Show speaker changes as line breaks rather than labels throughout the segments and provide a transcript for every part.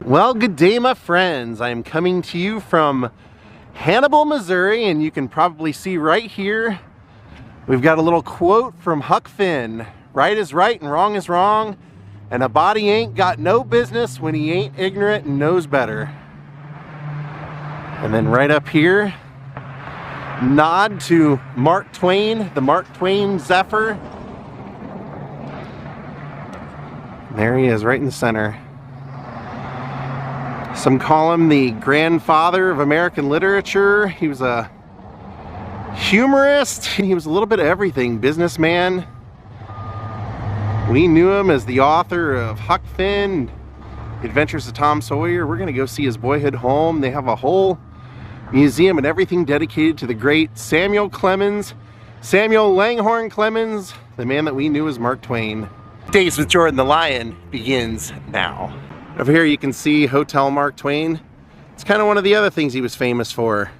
Well, good day, my friends. I am coming to you from Hannibal, Missouri, and you can probably see right here we've got a little quote from Huck Finn. Right is right and wrong is wrong, and a body ain't got no business when he ain't ignorant and knows better. And then right up here, nod to Mark Twain, the Mark Twain Zephyr. There he is, right in the center. Some call him the grandfather of American literature. He was a humorist. He was a little bit of everything. Businessman. We knew him as the author of Huck Finn, The Adventures of Tom Sawyer. We're going to go see his boyhood home. They have a whole museum and everything dedicated to the great Samuel Langhorne Clemens, the man that we knew as Mark Twain. Daze with Jordan the Lion begins now. Over here you can see Hotel Mark Twain. It's kind of one of the other things he was famous for.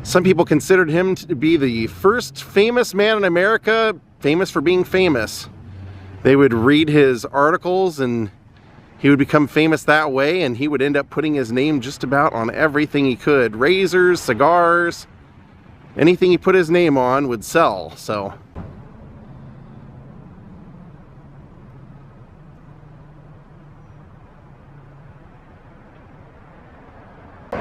Some people considered him to be the first famous man in America, famous for being famous. They would read his articles and he would become famous that way, and he would end up putting his name just about on everything he could. Razors, cigars, anything he put his name on would sell, so.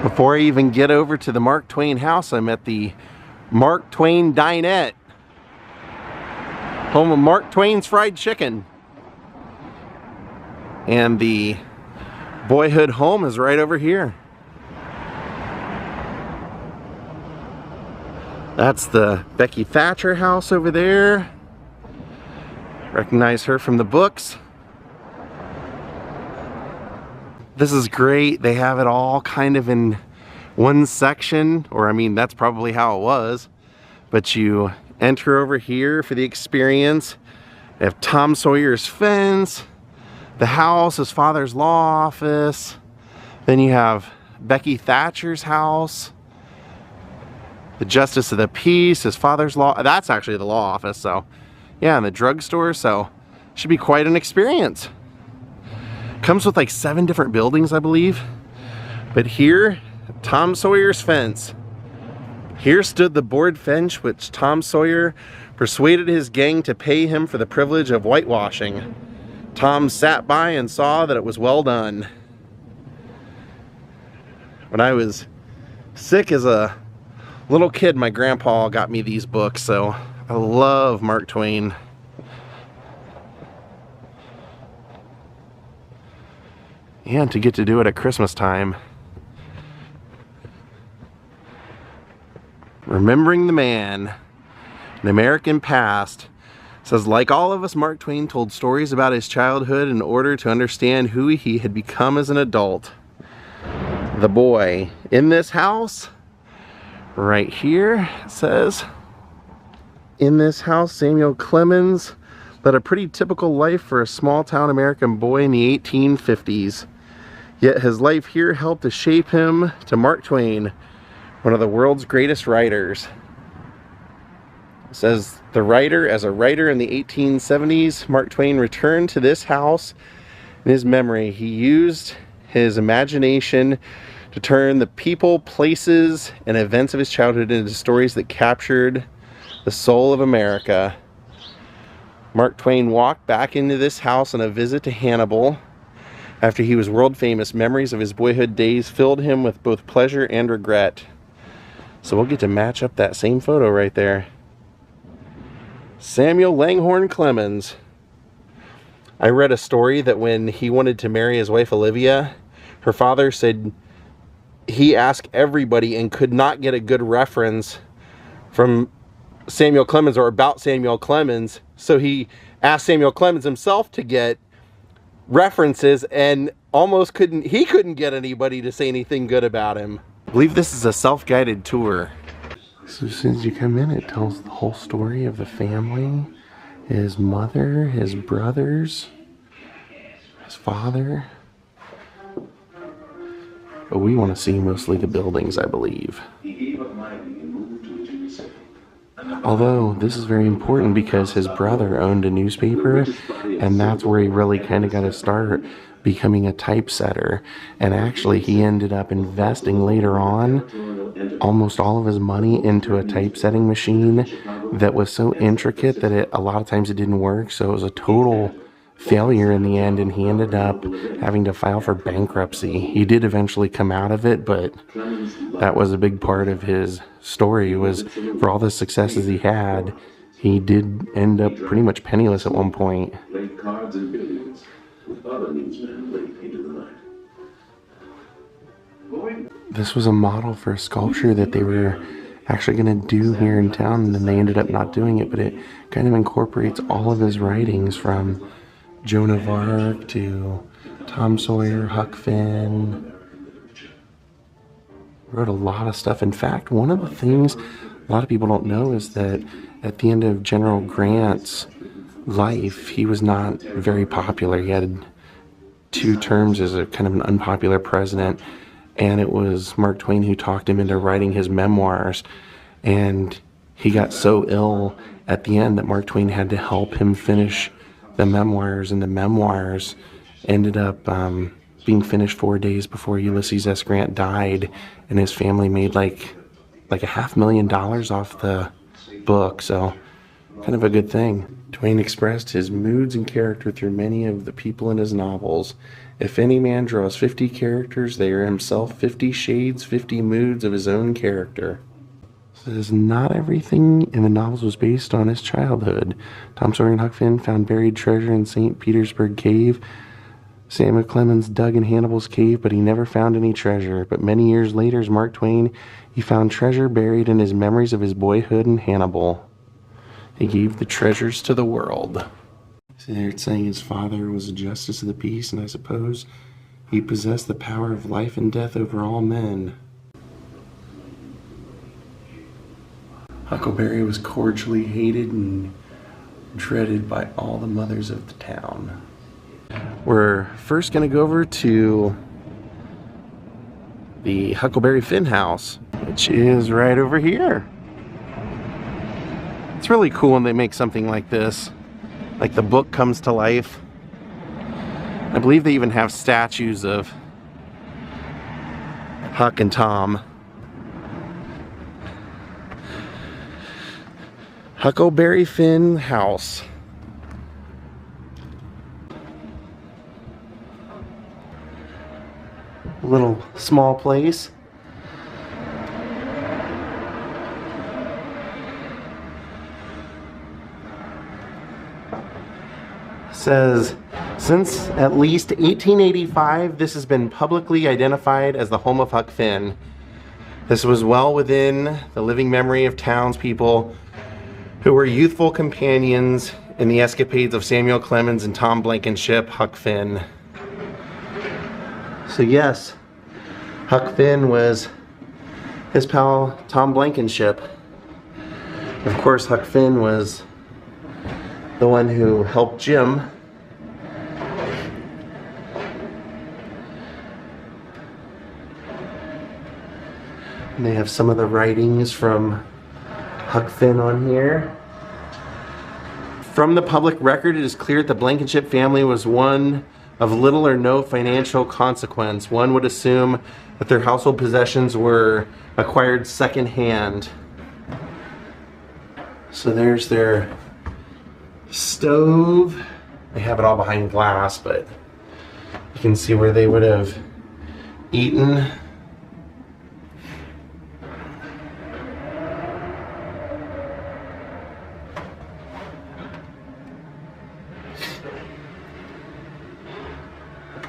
Before I even get over to the Mark Twain house, I'm at the Mark Twain Dinette, home of Mark Twain's Fried Chicken. And the Boyhood home is right over here. That's the Becky Thatcher house over there. Recognize her from the books. This is great. They have it all kind of in one section, or I mean, that's probably how it was. But you enter over here for the experience. They have Tom Sawyer's Fence, the house, his father's law office. Then you have Becky Thatcher's house, the Justice of the Peace, his father's law. That's actually the law office, so yeah, and the drugstore. So should be quite an experience. Comes with like 7 different buildings, I believe. But here, Tom Sawyer's Fence. Here stood the board fence which Tom Sawyer persuaded his gang to pay him for the privilege of whitewashing. Tom sat by and saw that it was well done. When I was sick as a little kid, my grandpa got me these books, so I love Mark Twain. And to get to do it at Christmas time. Remembering the Man, an American Past. Says, like all of us, Mark Twain told stories about his childhood in order to understand who he had become as an adult. The boy. In this house, right here, it says, in this house, Samuel Clemens led a pretty typical life for a small-town American boy in the 1850s. Yet his life here helped to shape him to Mark Twain, one of the world's greatest writers. It says, the writer, as a writer in the 1870s, Mark Twain returned to this house in his memory. He used his imagination to turn the people, places, and events of his childhood into stories that captured the soul of America. Mark Twain walked back into this house on a visit to Hannibal. After he was world famous, memories of his boyhood days filled him with both pleasure and regret. So we'll get to match up that same photo right there. Samuel Langhorne Clemens. I read a story that when he wanted to marry his wife Olivia, her father said he asked everybody and could not get a good reference from Samuel Clemens or about Samuel Clemens. So he asked Samuel Clemens himself to get references and almost couldn't get anybody to say anything good about him. I believe this is a self-guided tour. So as soon as you come in, it tells the whole story of the family, his mother, his brothers, his father. But we want to see mostly the buildings, I believe. Although this is very important because his brother owned a newspaper, and that's where he really kind of got his start. becoming a typesetter. And actually he ended up investing later on almost all of his money into a typesetting machine that was so intricate that a lot of times it didn't work. So it was a total failure in the end, and he ended up having to file for bankruptcy. He did eventually come out of it, but that was a big part of his story, was for all the successes he had, he did end up pretty much penniless at one point. This was a model for a sculpture that they were actually going to do here in town, and then they ended up not doing it, but it kind of incorporates all of his writings from Joan of Arc to Tom Sawyer, Huck Finn. Wrote a lot of stuff. In fact, one of the things a lot of people don't know is that at the end of General Grant's life, he was not very popular. He had 2 terms as a kind of an unpopular president, and it was Mark Twain who talked him into writing his memoirs. And he got so ill at the end that Mark Twain had to help him finish the memoirs, and the memoirs ended up being finished 4 days before Ulysses S. Grant died, and his family made like $500,000 off the book, so kind of a good thing. Twain expressed his moods and character through many of the people in his novels. If any man draws 50 characters, they are himself 50 shades, 50 moods of his own character. Says not everything in the novels was based on his childhood. Tom Sawyer and Huck Finn found buried treasure in St. Petersburg Cave. Samuel Clemens dug in Hannibal's cave, but he never found any treasure. But many years later, as Mark Twain, he found treasure buried in his memories of his boyhood in Hannibal. He gave the treasures to the world. So they're saying his father was a justice of the peace, and I suppose he possessed the power of life and death over all men. Huckleberry was cordially hated and dreaded by all the mothers of the town. We're first going to go over to the Huckleberry Finn house, which is right over here. It's really cool when they make something like this. Like the book comes to life. I believe they even have statues of Huck and Tom. Huckleberry Finn house. A little small place. Says, since at least 1885, this has been publicly identified as the home of Huck Finn. This was well within the living memory of townspeople who were youthful companions in the escapades of Samuel Clemens and Tom Blankenship, Huck Finn. So yes, Huck Finn was his pal Tom Blankenship. Of course, Huck Finn was the one who helped Jim. And they have some of the writings from Huck Finn on here. From the public record, it is clear that the Blankenship family was one of little or no financial consequence. One would assume that their household possessions were acquired secondhand. So there's their stove. They have it all behind glass, but you can see where they would have eaten.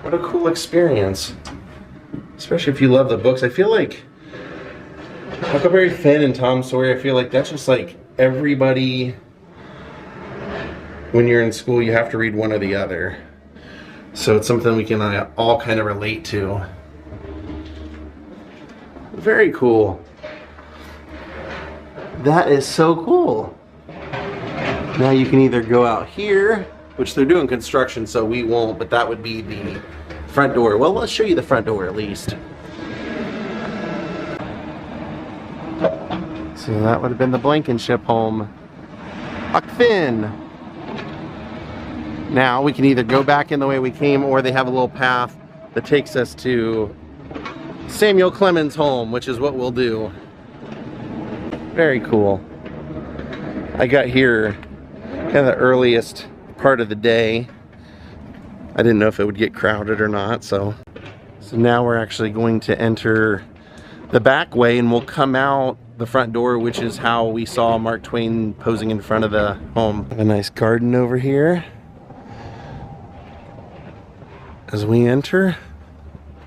What a cool experience, especially if you love the books. I feel like Huckleberry Finn and Tom Sawyer, I feel like that's just like everybody, when you're in school, you have to read one or the other. So it's something we can all kind of relate to. Very cool. That is so cool. Now you can either go out here, which they're doing construction, so we won't, but that would be the front door. Well, let's show you the front door at least. So that would have been the Blankenship home. Huck Finn. Now we can either go back in the way we came, or they have a little path that takes us to Samuel Clemens' home, which is what we'll do. Very cool. I got here kind of the earliest part of the day. I didn't know if it would get crowded or not, so now we're actually going to enter the back way, and we'll come out the front door, which is how we saw Mark Twain posing in front of the home. A nice garden over here as we enter.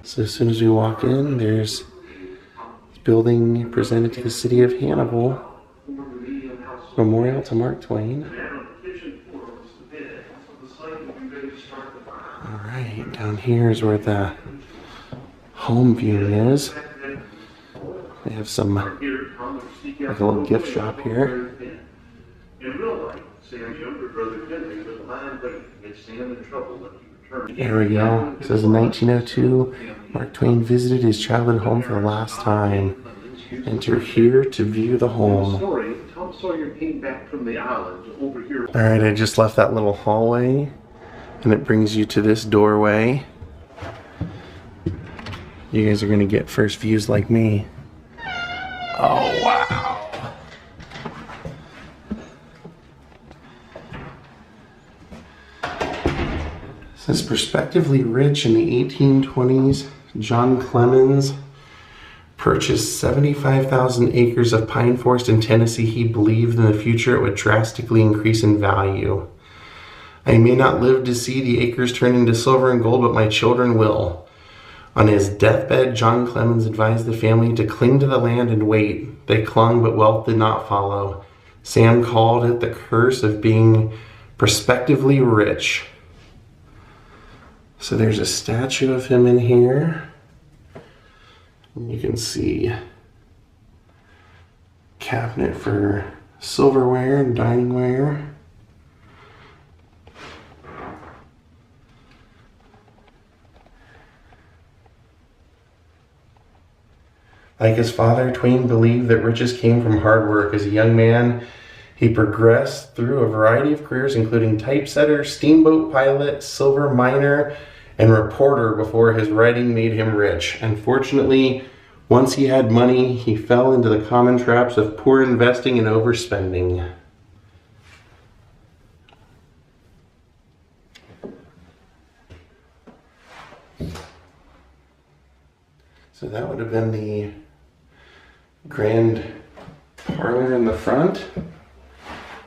So as soon as we walk in, there's this building presented to the city of Hannibal, memorial to Mark Twain. Alright, down here is where the home viewing is. They have some, like a little gift shop here. There we go. It says in 1902, Mark Twain visited his childhood home for the last time. Enter here to view the home. Tom Sawyer came back from the island over here. Alright, I just left that little hallway, and it brings you to this doorway. You guys are gonna get first views like me. Oh, wow. It says prospectively rich in the 1820s, John Clemens purchased 75,000 acres of pine forest in Tennessee. He believed in the future it would drastically increase in value. I may not live to see the acres turn into silver and gold, but my children will. On his deathbed, John Clemens advised the family to cling to the land and wait. They clung, but wealth did not follow. Sam called it the curse of being prospectively rich. So there's a statue of him in here. You can see cabinet for silverware and diningware. Like his father, Twain believed that riches came from hard work. As a young man, he progressed through a variety of careers, including typesetter, steamboat pilot, silver miner, and reporter before his writing made him rich. Unfortunately, once he had money, he fell into the common traps of poor investing and overspending. So that would have been the grand parlor in the front.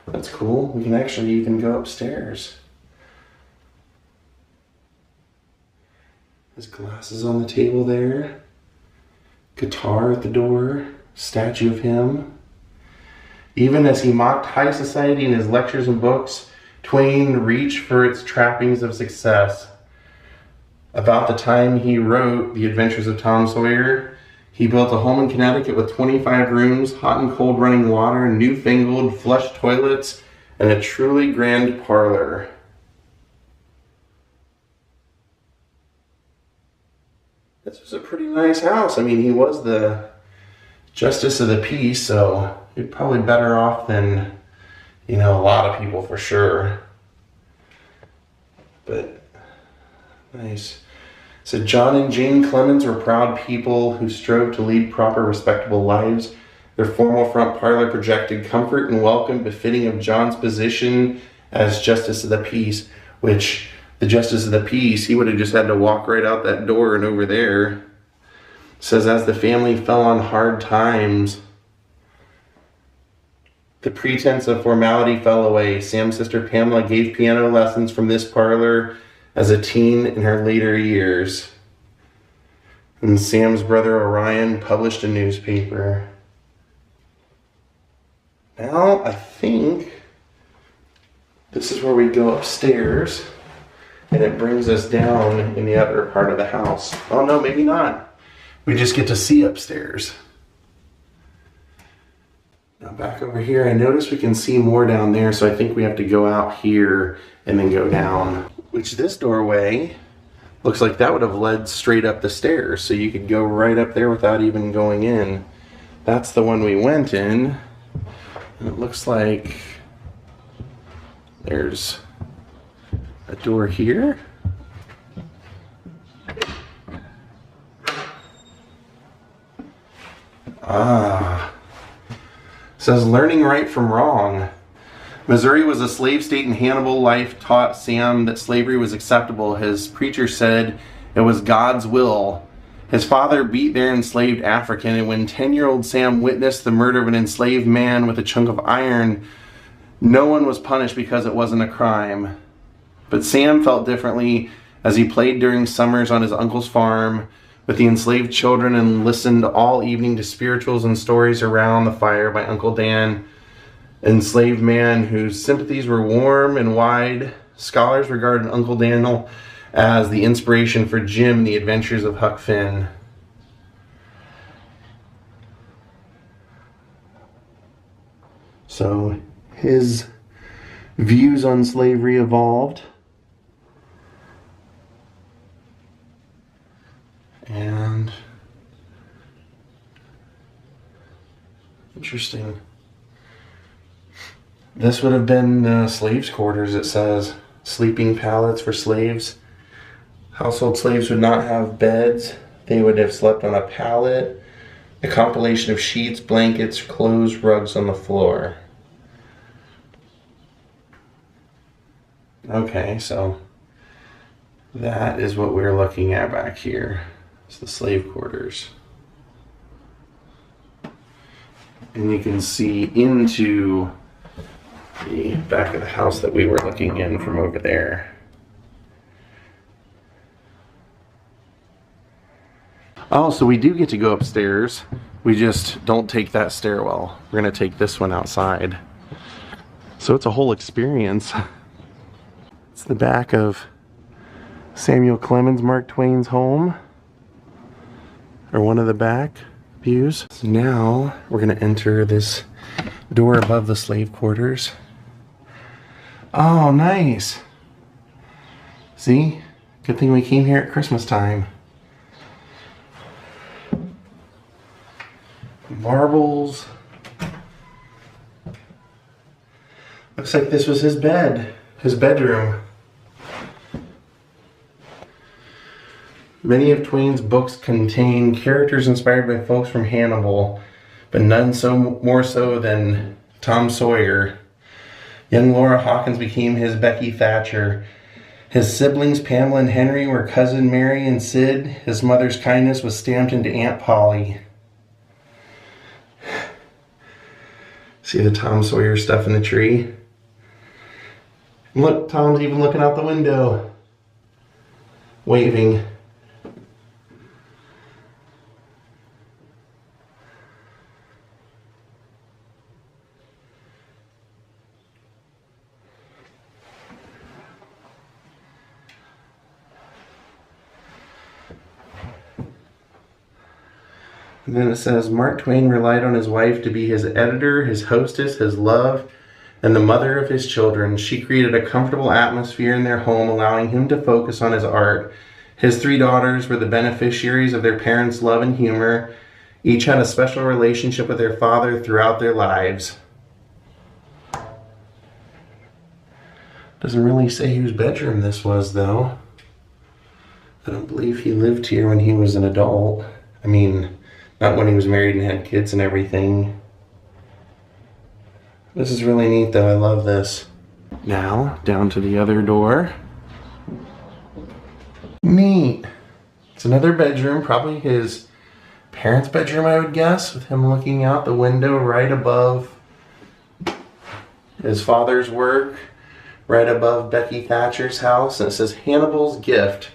That's cool. We can actually even go upstairs. There's glasses on the table there. Guitar at the door. Statue of him. Even as he mocked high society in his lectures and books, Twain reached for its trappings of success. About the time he wrote The Adventures of Tom Sawyer, he built a home in Connecticut with 25 rooms, hot and cold running water, newfangled flush toilets, and a truly grand parlor. This was a pretty nice house. I mean, he was the Justice of the Peace, so he's probably better off than, you know, a lot of people for sure. But nice. So John and Jane Clemens were proud people who strove to lead proper, respectable lives. Their formal front parlor projected comfort and welcome befitting of John's position as Justice of the Peace, which the Justice of the Peace, he would have just had to walk right out that door and over there. It says, as the family fell on hard times, the pretense of formality fell away. Sam's sister Pamela gave piano lessons from this parlor as a teen in her later years. And Sam's brother Orion published a newspaper. Now, I think this is where we go upstairs, and it brings us down in the other part of the house. Oh no, maybe not. We just get to see upstairs. Now back over here, I notice we can see more down there, so I think we have to go out here and then go down. Which this doorway looks like that would have led straight up the stairs, so you could go right up there without even going in. That's the one we went in, and it looks like there's A door here. Ah. Says learning right from wrong. Missouri was a slave state and Hannibal life taught Sam that slavery was acceptable. His preacher said it was God's will. His father beat their enslaved African, and when 10-year-old Sam witnessed the murder of an enslaved man with a chunk of iron, no one was punished because it wasn't a crime. But Sam felt differently as he played during summers on his uncle's farm with the enslaved children and listened all evening to spirituals and stories around the fire by Uncle Dan, an enslaved man whose sympathies were warm and wide. Scholars regarded Uncle Daniel as the inspiration for Jim and the Adventures of Huck Finn. So his views on slavery evolved. And interesting. This would have been slaves' quarters, it says. Sleeping pallets for slaves. Household slaves would not have beds. They would have slept on a pallet. A compilation of sheets, blankets, clothes, rugs on the floor. Okay, so that is what we're looking at back here. It's the slave quarters. And you can see into the back of the house that we were looking in from over there. Oh, so we do get to go upstairs. We just don't take that stairwell. We're gonna take this one outside. So it's a whole experience. It's the back of Samuel Clemens, Mark Twain's home. Or one of the back views. So now we're gonna enter this door above the slave quarters. Oh, nice. See? Good thing we came here at Christmas time. Marbles. Looks like this was his bed, his bedroom. Many of Twain's books contain characters inspired by folks from Hannibal, but none more so than Tom Sawyer. Young Laura Hawkins became his Becky Thatcher. His siblings Pamela and Henry were cousin Mary and Sid. His mother's kindness was stamped into Aunt Polly. See the Tom Sawyer stuff in the tree? Look, Tom's even looking out the window, waving. And then it says, Mark Twain relied on his wife to be his editor, his hostess, his love, and the mother of his children. She created a comfortable atmosphere in their home, allowing him to focus on his art. His 3 daughters were the beneficiaries of their parents' love and humor. Each had a special relationship with their father throughout their lives. Doesn't really say whose bedroom this was, though. I don't believe he lived here when he was an adult. I mean, not when he was married and had kids and everything. This is really neat though, I love this. Now, down to the other door. Neat. It's another bedroom, probably his parents' bedroom, I would guess, with him looking out the window right above his father's work, right above Becky Thatcher's house. And it says, Hannibal's gift.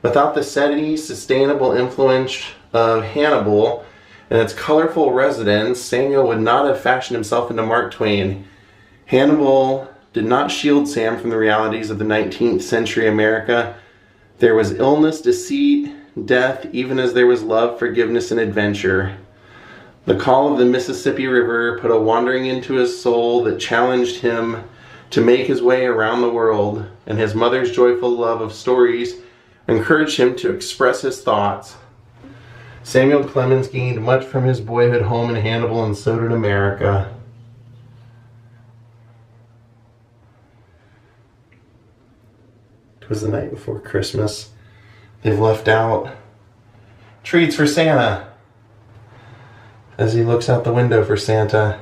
Without the steady, sustainable influence of Hannibal and its colorful residence, Samuel would not have fashioned himself into Mark Twain. Hannibal did not shield Sam from the realities of the 19th century America. There was illness, deceit, death, even as there was love, forgiveness, and adventure. The call of the Mississippi River put a wandering into his soul that challenged him to make his way around the world, and his mother's joyful love of stories encouraged him to express his thoughts. Samuel Clemens gained much from his boyhood home in Hannibal, and so did America. It was the night before Christmas. They've left out treats for Santa as he looks out the window for Santa.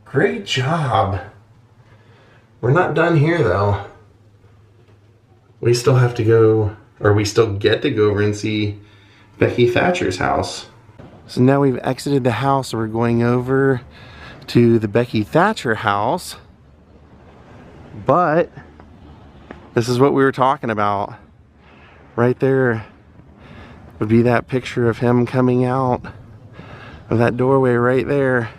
Great job. We're not done here though. We still have to go, or we still get to go over and see Becky Thatcher's house. So now we've exited the house and we're going over to the Becky Thatcher house. But this is what we were talking about. Right there would be that picture of him coming out of that doorway right there.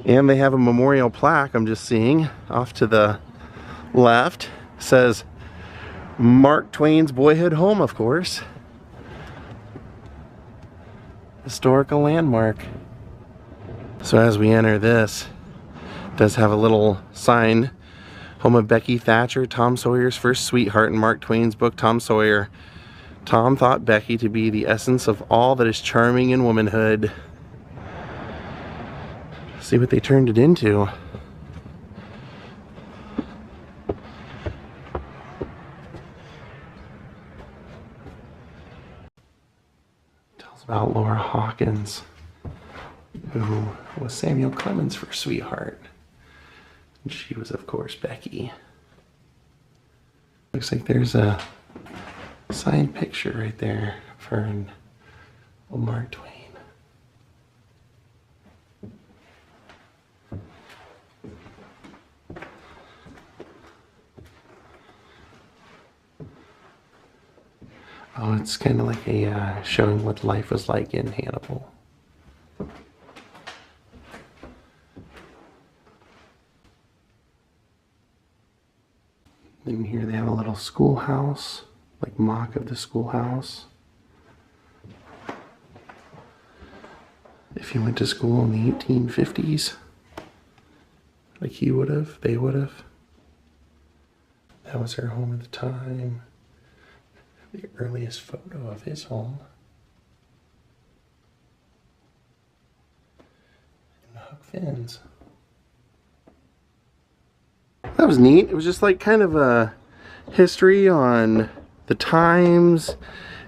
And they have a memorial plaque I'm just seeing off to the left. It says Mark Twain's boyhood home, of course. Historical landmark. So as we enter this, it does have a little sign. Home of Becky Thatcher, Tom Sawyer's first sweetheart in Mark Twain's book, Tom Sawyer. Tom thought Becky to be the essence of all that is charming in womanhood. See what they turned it into. Tells about Laura Hawkins, who was Samuel Clemens' first sweetheart. And she was, of course, Becky. Looks like there's a signed picture right there for Mark Twain. Oh, it's kind of like a showing what life was like in Hannibal. And here they have a little schoolhouse, like mock of the schoolhouse. If you went to school in the 1850s, like he would have, they would have. That was her home at the time. The earliest photo of his home. And the Huck fins. That was neat. It was just like kind of a history on the times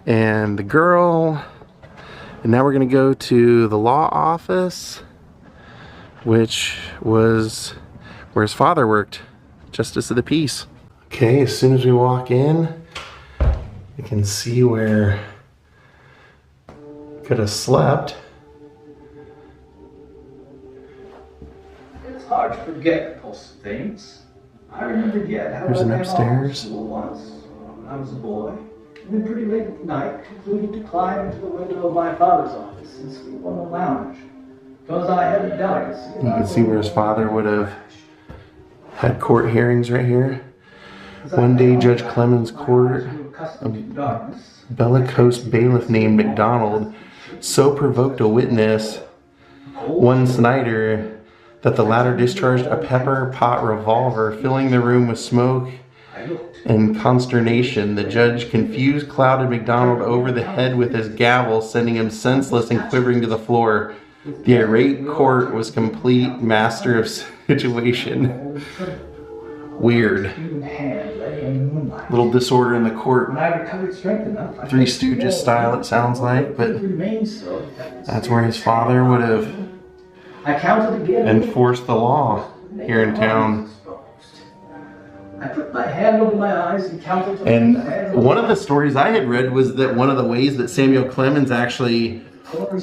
and the girl. And now we're going to go to the law office, which was where his father worked, Justice of the Peace. Okay, as soon as we walk in, you can see where could have slept.
It's hard to forget most things. I remember yet how
There's an upstairs.
Once when I was a boy, and then pretty late at night concluded to climb into the window of my father's office and sleep on the lounge, because I had a delicacy.
You can see where his father would have had court hearings right here. One day, Judge Clemens' court, a bellicose bailiff named MacDonald, so provoked a witness, one Snyder, that the latter discharged a pepper pot revolver, filling the room with smoke and consternation. The judge confused, clouded MacDonald over the head with his gavel, sending him senseless and quivering to the floor. The irate court was complete master of situation. Weird. Little disorder in the court. Three Stooges style, it sounds like, but that's where his father would have enforced the law here in town.
I put my hand over my eyes and counted.
And one of the stories I had read was that one of the ways that Samuel Clemens actually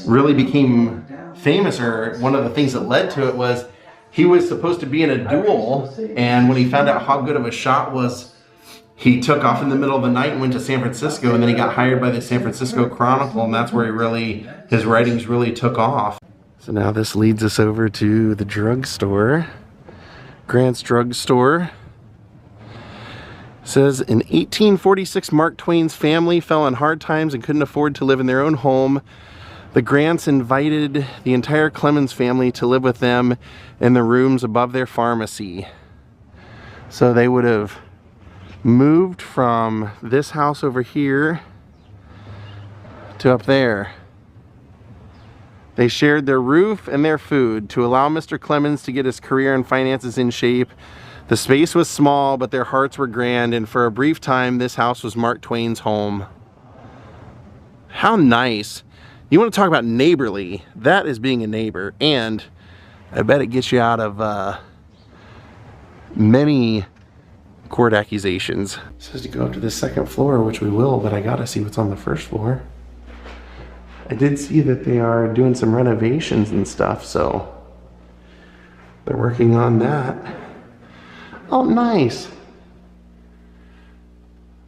really became famous, or one of the things that led to it, was he was supposed to be in a duel, and when he found out how good of a shot was, he took off in the middle of the night and went to San Francisco, and then he got hired by the San Francisco Chronicle, and that's where his writings really took off. So now this leads us over to the drugstore, Grant's Drugstore. It says, in 1846, Mark Twain's family fell on hard times and couldn't afford to live in their own home. The Grants invited the entire Clemens family to live with them in the rooms above their pharmacy. So they would have moved from this house over here to up there. They shared their roof and their food. To allow Mr. Clemens to get his career and finances in shape, The space was small, but their hearts were grand, and for a brief time, this house was Mark Twain's home. How nice. You want to talk about neighborly? That is being a neighbor, and I bet it gets you out of many court accusations. It says to go up to the second floor, which we will, but I gotta see what's on the first floor. I did see that they are doing some renovations and stuff, so they're working on that. Oh, nice.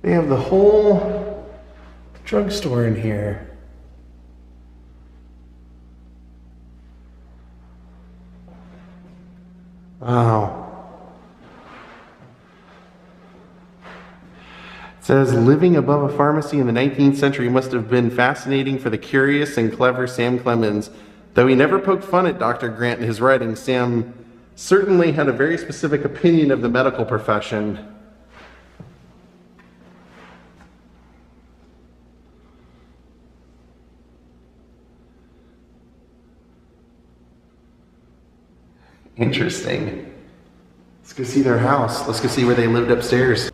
They have the whole drugstore in here. Wow. It says, living above a pharmacy in the 19th century must have been fascinating for the curious and clever Sam Clemens. Though he never poked fun at Dr. Grant in his writings, Sam certainly had a very specific opinion of the medical profession. Interesting. Let's go see their house. Let's go see where they lived upstairs.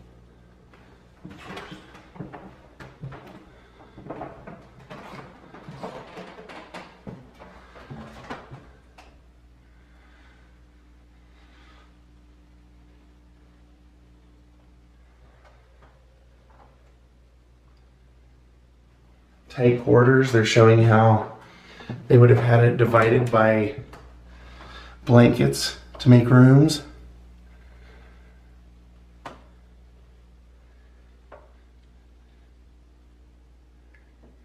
Tight quarters. They're showing how they would have had it divided by blankets to make rooms.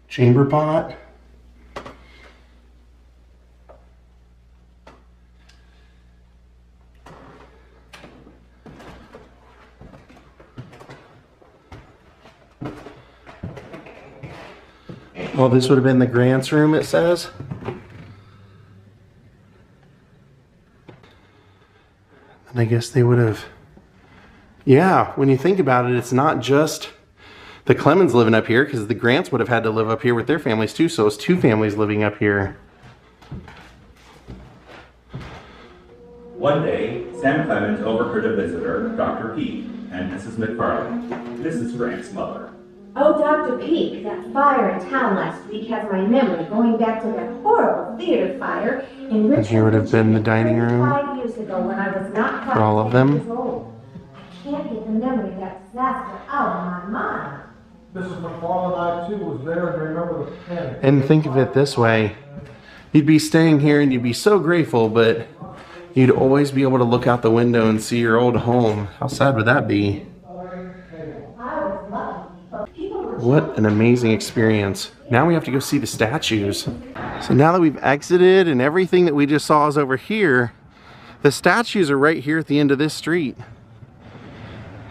Chamber pot. Well, this would have been the Grant's room, it says. And I guess they would have, yeah, when you think about it, it's not just the Clemens living up here, because the Grants would have had to live up here with their families too, so it's two families living up here.
One day, Sam Clemens overheard a visitor, Dr. Peake, and Mrs. McFarland. This is Grant's mother.
Oh, Dr. Peake, that fire in town last week has my memory going back to that horrible theater fire in Richmond.
And here would have been the dining room
5 years ago when I was not quite
for all of them.
years old. I can't get the memory of that disaster out of my mind.
Mrs. McFarland, I too was there and remember the panic.
And think of it this way. You'd be staying here and you'd be so grateful, but you'd always be able to look out the window and see your old home. How sad would that be? What an amazing experience. Now we have to go see the statues. So now that we've exited and everything that we just saw is over here, the statues are right here at the end of this street.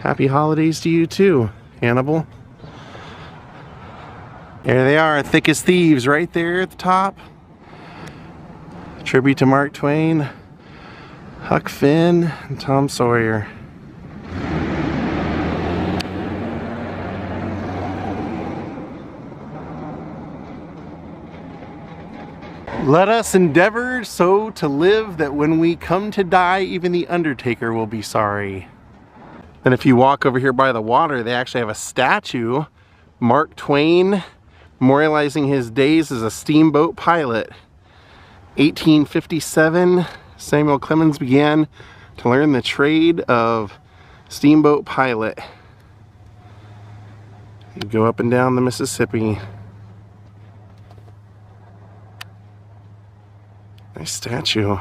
Happy holidays to you too, Hannibal. There they are, thick as thieves right there at the top. Tribute to Mark Twain, Huck Finn, and Tom Sawyer. Let us endeavor so to live that when we come to die, even the undertaker will be sorry. Then if you walk over here by the water, they actually have a statue, Mark Twain, memorializing his days as a steamboat pilot. 1857, Samuel Clemens began to learn the trade of steamboat pilot. You go up and down the Mississippi. Nice statue.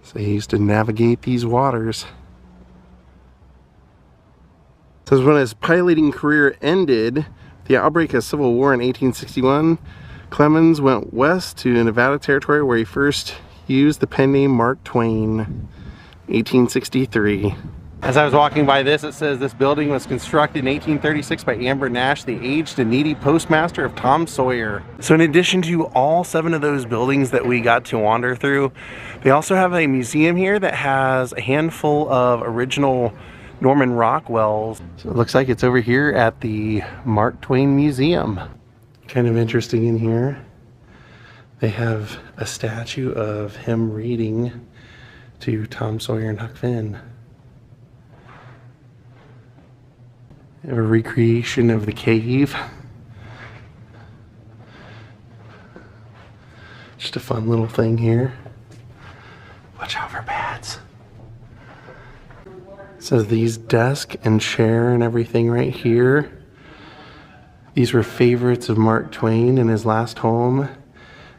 So he used to navigate these waters. It says when his piloting career ended, the outbreak of Civil War in 1861, Clemens went west to Nevada Territory where he first used the pen name Mark Twain, 1863. As I was walking by this, it says this building was constructed in 1836 by Amber Nash, the aged and needy postmaster of Tom Sawyer. So in addition to all 7 of those buildings that we got to wander through, they also have a museum here that has a handful of original Norman Rockwells. So it looks like it's over here at the Mark Twain Museum. Kind of interesting in here. They have a statue of him reading to Tom Sawyer and Huck Finn. A recreation of the cave. Just a fun little thing here. Watch out for bats. So these desk and chair and everything right here, these were favorites of Mark Twain in his last home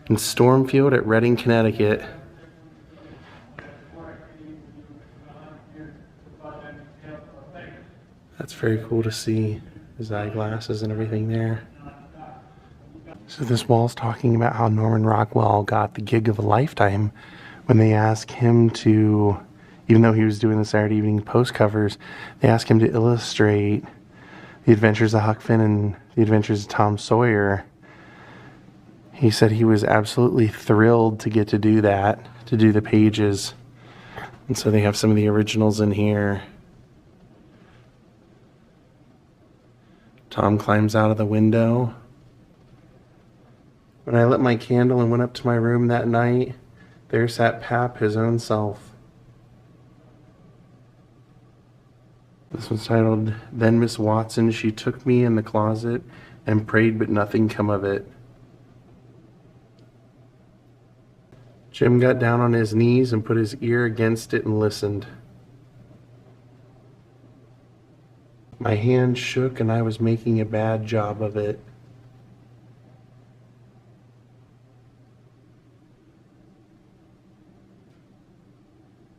in Stormfield at Reading, Connecticut. That's very cool to see his eyeglasses and everything there. So this wall's talking about how Norman Rockwell got the gig of a lifetime when they asked him to, even though he was doing the Saturday Evening Post covers, they asked him to illustrate the adventures of Huck Finn and the adventures of Tom Sawyer. He said he was absolutely thrilled to get to do that, to do the pages. And so they have some of the originals in here. Tom climbs out of the window. When I lit my candle and went up to my room that night, there sat Pap, his own self. This was titled, "Then Miss Watson, she took me in the closet and prayed, but nothing come of it." Jim got down on his knees and put his ear against it and listened. My hand shook and I was making a bad job of it.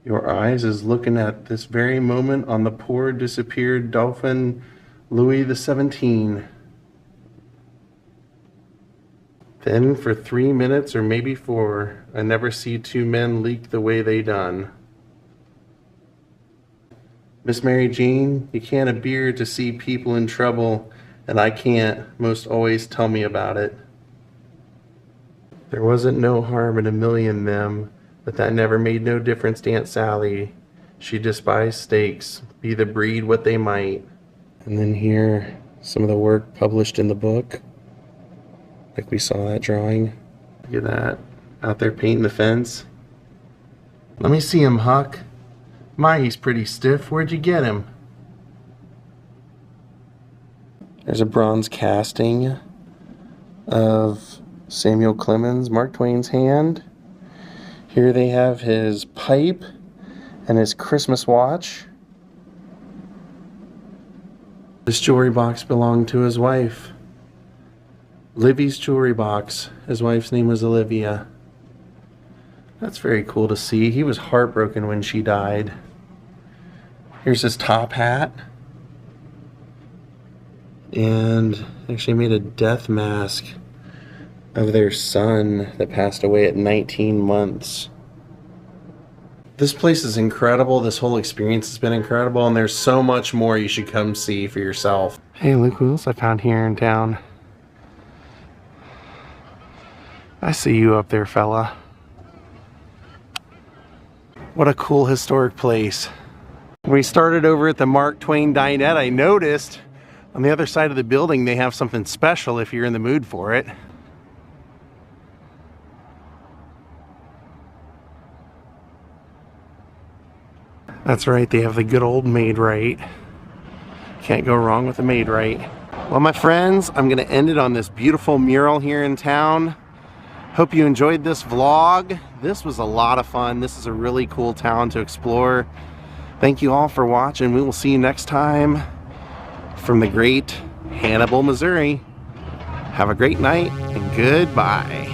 Your eyes is looking at this very moment on the poor disappeared Dauphin Louis XVII. Then for 3 minutes or maybe 4, I never see two men leak the way they done. Miss Mary Jane, you can't a beer to see people in trouble, and I can't most always tell me about it. There wasn't no harm in a million them, but that never made no difference to Aunt Sally. She despised steaks, be the breed what they might. And then here, some of the work published in the book. Like we saw that drawing. Look at that. Out there painting the fence. Let me see him, Huck. My, he's pretty stiff. Where'd you get him? There's a bronze casting of Samuel Clemens, Mark Twain's hand. Here they have his pipe and his Christmas watch. This jewelry box belonged to his wife. Livy's jewelry box. His wife's name was Olivia. That's very cool to see. He was heartbroken when she died. Here's his top hat. And actually made a death mask of their son that passed away at 19 months. This place is incredible. This whole experience has been incredible, and there's so much more you should come see for yourself. Hey, look who else I found here in town. I see you up there, fella. What a cool historic place. When we started over at the Mark Twain Dinette, I noticed on the other side of the building they have something special if you're in the mood for it. That's right, they have the good old Made Right. Can't go wrong with the Made Right. Well, my friends, I'm gonna end it on this beautiful mural here in town. Hope you enjoyed this vlog. This was a lot of fun. This is a really cool town to explore. Thank you all for watching. We will see you next time from the great Hannibal, Missouri. Have a great night and goodbye.